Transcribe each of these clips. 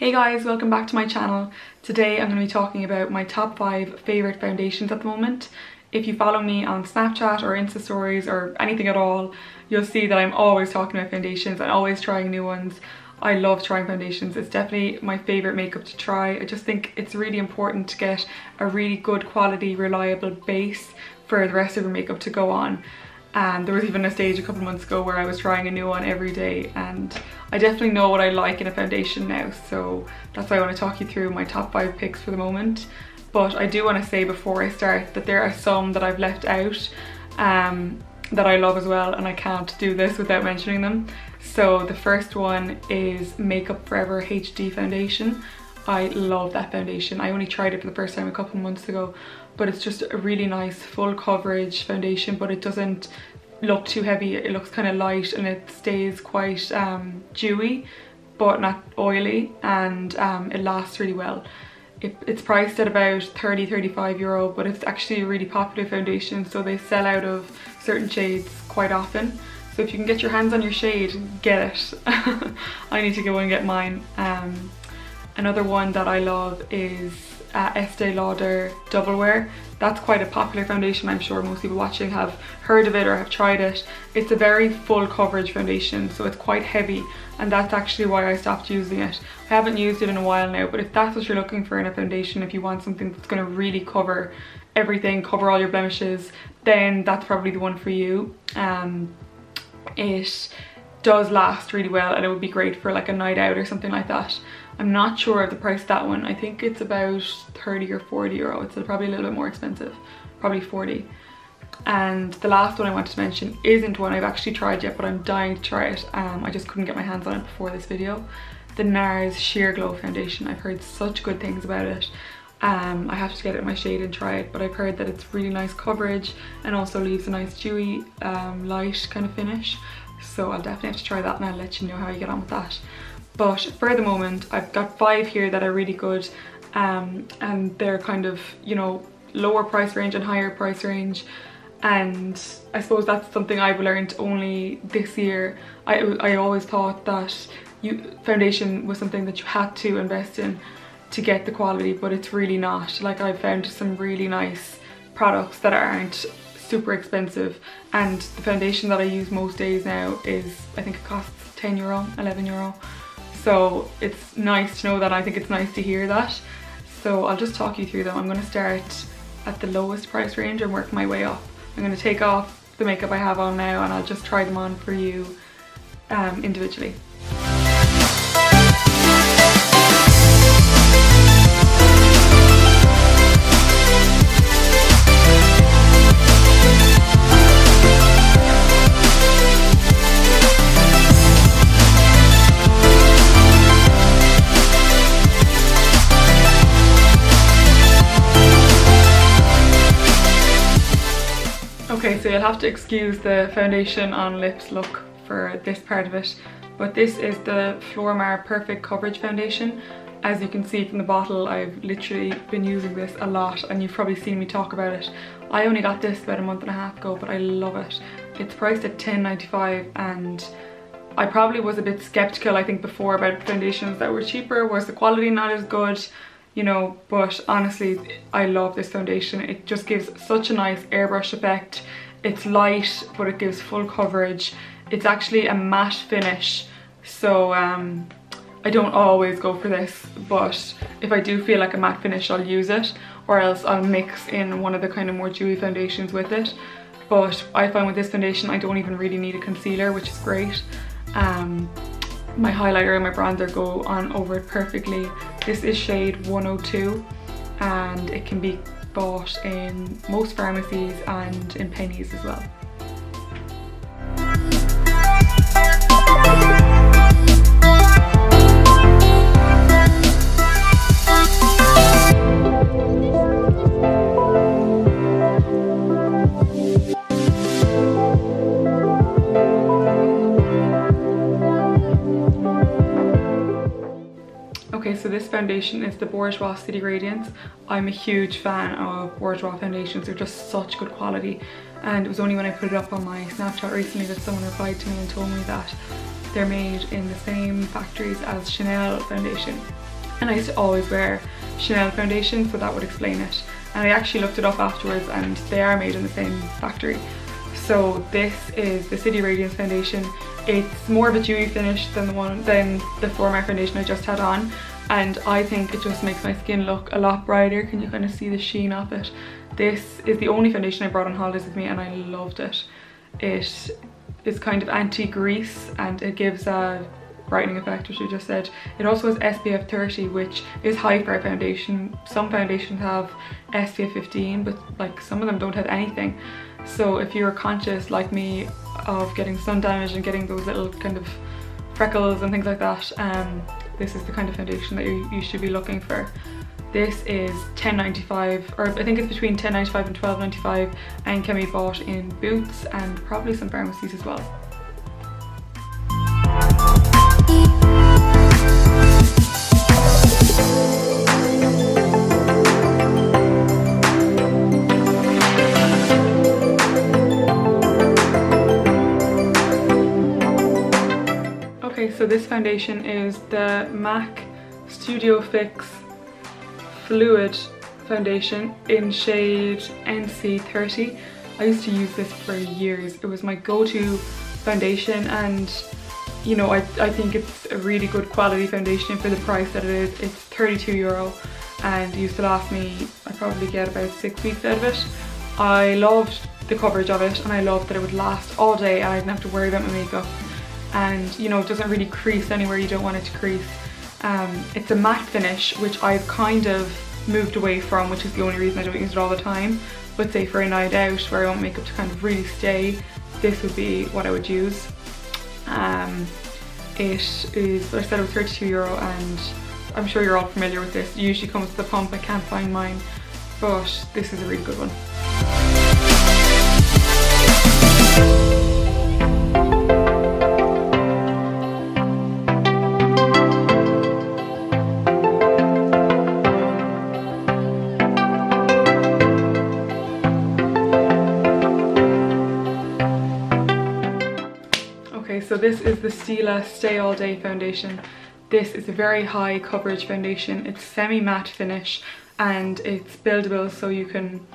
Hey guys, welcome back to my channel. Today I'm going to be talking about my top 5 favourite foundations at the moment. If you follow me on Snapchat or Insta stories or anything at all, you'll see that I'm always talking about foundations and always trying new ones. I love trying foundations. It's definitely my favourite makeup to try. I just think it's really important to get a really good quality, reliable base for the rest of your makeup to go on. And there was even a stage a couple of months ago where I was trying a new one every day, and I definitely know what I like in a foundation now, so that's why I want to talk you through my top 5 picks for the moment. But I do want to say before I start that there are some that I've left out that I love as well, and I can't do this without mentioning them. So the first one is Makeup Forever HD foundation. I love that foundation. I only tried it for the first time a couple of months ago, but it's just a really nice full coverage foundation, but it doesn't look too heavy. It looks kind of light and it stays quite dewy but not oily, and it lasts really well. It's priced at about 30-35 euro, but it's actually a really popular foundation, so they sell out of certain shades quite often. So if you can get your hands on your shade, get it. I need to go and get mine. Another one that I love is Estee Lauder Double Wear. That's quite a popular foundation. I'm sure most people watching have heard of it or have tried it. It's a very full coverage foundation, so it's quite heavy, and that's actually why I stopped using it. I haven't used it in a while now, but if that's what you're looking for in a foundation, if you want something that's going to really cover everything, cover all your blemishes, then that's probably the one for you. It does last really well, and it would be great for like a night out or something like that. I'm not sure of the price of that one. I think it's about 30 or 40 euro. It's probably a little bit more expensive, probably 40. And the last one I wanted to mention isn't one I've actually tried yet, but I'm dying to try it. I just couldn't get my hands on it before this video. The NARS Sheer Glow foundation. I've heard such good things about it. I have to get it in my shade and try it, but I've heard that it's really nice coverage and also leaves a nice dewy, light kind of finish. So I'll definitely have to try that, and I'll let you know how you get on with that. But for the moment, I've got 5 here that are really good, and they're kind of, you know, lower price range and higher price range. And I suppose that's something I've learned only this year. I always thought that foundation was something that you had to invest in to get the quality, but it's really not. Like, I've found some really nice products that aren't super expensive, and the foundation that I use most days now is, I think it costs 10 euro, 11 euro. So it's nice to know that. I think it's nice to hear that. So I'll just talk you through them. I'm going to start at the lowest price range and work my way up. I'm going to take off the makeup I have on now, and I'll just try them on for you individually. Okay, so you'll have to excuse the foundation on lips look for this part of it, but this is the Puremire Perfect Coverage Foundation. As you can see from the bottle, I've literally been using this a lot, and you've probably seen me talk about it. I only got this about a month and a half ago, but I love it. It's priced at £10.95, and I probably was a bit skeptical, I think, before about foundations that were cheaper. Was the quality not as good? You know, but honestly, I love this foundation. It just gives such a nice airbrush effect. It's light, but it gives full coverage. It's actually a matte finish, so I don't always go for this, but if I do feel like a matte finish, I'll use it, or else I'll mix in one of the kind of more dewy foundations with it. But I find with this foundation, I don't even really need a concealer, which is great. My highlighter and my bronzer go on over it perfectly. This is shade 102, and it can be bought in most pharmacies and in Pennies as well. Okay, so this foundation is the Bourjois City Radiance. I'm a huge fan of Bourjois foundations. They're just such good quality, and it was only when I put it up on my Snapchat recently that someone replied to me and told me that they're made in the same factories as Chanel foundation. And I used to always wear Chanel foundation, so that would explain it. And I actually looked it up afterwards and they are made in the same factory. So this is the City Radiance foundation. It's more of a dewy finish than the Puremire foundation I just had on, and I think it just makes my skin look a lot brighter. Can you kind of see the sheen of it? This is the only foundation I brought on holidays with me and I loved it. It is kind of anti-grease and it gives a brightening effect, which I just said. It also has SPF 30, which is high for a foundation. Some foundations have SPF 15, but like some of them don't have anything. So if you're conscious like me of getting sun damage and getting those little kind of freckles and things like that, this is the kind of foundation that you should be looking for. This is $10.95, or I think it's between $10.95 and $12.95, and can be bought in Boots and probably some pharmacies as well. So this foundation is the MAC Studio Fix Fluid Foundation in shade NC30. I used to use this for years. It was my go-to foundation, and you know, I think it's a really good quality foundation for the price that it is. It's €32 and it used to last me, I probably get about 6 weeks out of it. I loved the coverage of it and I loved that it would last all day and I didn't have to worry about my makeup. And you know, it doesn't really crease anywhere you don't want it to crease. It's a matte finish, which I've kind of moved away from, which is the only reason I don't use it all the time. But say for a night out where I want makeup to kind of really stay, this would be what I would use. It is, I said it was €32, and I'm sure you're all familiar with this. It usually comes with the pump. I can't find mine, but this is a really good one. So this is the Stila Stay All Day foundation. This is a very high coverage foundation. It's semi-matte finish and it's buildable, so you can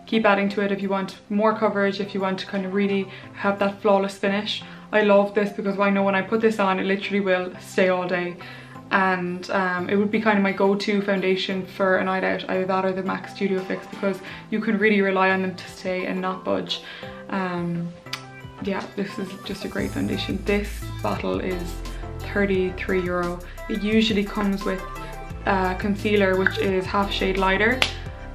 keep adding to it if you want more coverage, if you want to kind of really have that flawless finish. I love this because I know when I put this on, it literally will stay all day. And it would be kind of my go-to foundation for a night out, either that or the MAC Studio Fix, because you can really rely on them to stay and not budge. Yeah, this is just a great foundation. This bottle is €33. It usually comes with concealer, which is half shade lighter,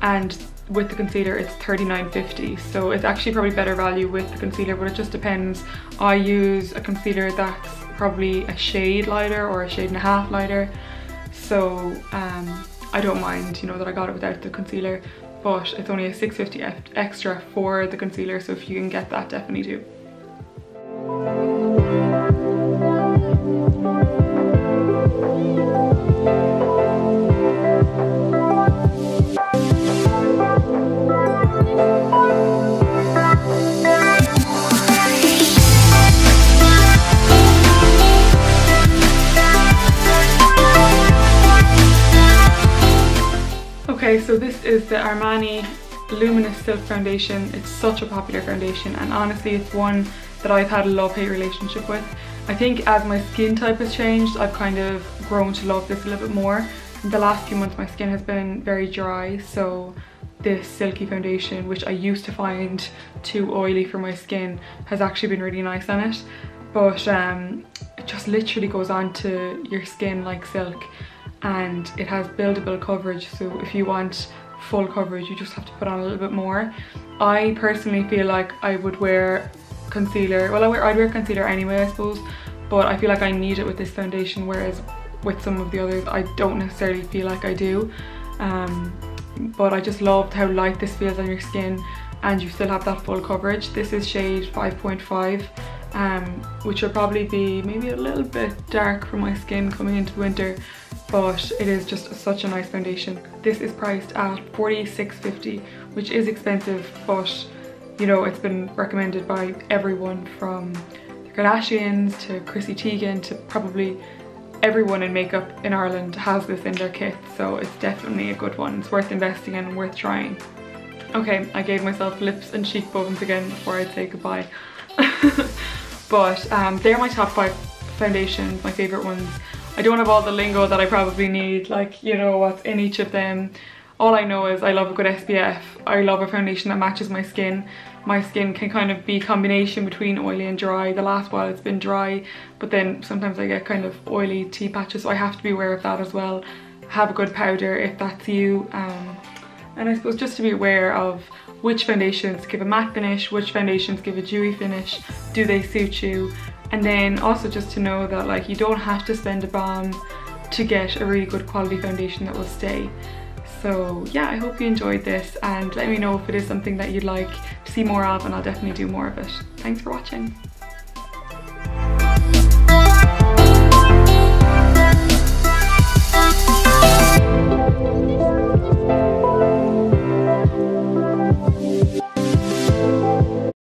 and with the concealer it's $39.50. So it's actually probably better value with the concealer, but it just depends. I use a concealer that's probably a shade lighter or a shade and a half lighter, so I don't mind, you know, that I got it without the concealer, but it's only a $6.50 extra for the concealer, so if you can get that, definitely do. Okay, so this is the Armani Luminous Silk Foundation. It's such a popular foundation, and honestly it's one that I've had a love-hate relationship with. I think as my skin type has changed, I've kind of grown to love this a little bit more. In the last few months my skin has been very dry, so this silky foundation, which I used to find too oily for my skin, has actually been really nice on it. But it just literally goes on to your skin like silk, and it has buildable coverage, so if you want full coverage you just have to put on a little bit more. I personally feel like I would wear concealer, well I'd wear concealer anyway I suppose, but I feel like I need it with this foundation, whereas with some of the others I don't necessarily feel like I do. But I just loved how light this feels on your skin and you still have that full coverage. This is shade 5.5, which will probably be maybe a little bit dark for my skin coming into winter, but it is just such a nice foundation. This is priced at $46.50, which is expensive, but you know, it's been recommended by everyone, from the Kardashians to Chrissy Teigen to probably everyone in makeup in Ireland has this in their kit, so it's definitely a good one. It's worth investing in and worth trying. Okay, I gave myself lips and cheekbones again before I'd say goodbye. But they're my top 5 foundations, my favourite ones. I don't have all the lingo that I probably need, like, you know, what's in each of them. All I know is I love a good SPF. I love a foundation that matches my skin. My skin can kind of be a combination between oily and dry. The last while it's been dry, but then sometimes I get kind of oily T patches, so I have to be aware of that as well. Have a good powder if that's you. And I suppose just to be aware of which foundations give a matte finish, which foundations give a dewy finish, do they suit you? And then also just to know that, like, you don't have to spend a bomb to get a really good quality foundation that will stay. So yeah, I hope you enjoyed this, and let me know if it is something that you'd like to see more of, and I'll definitely do more of it. Thanks for watching.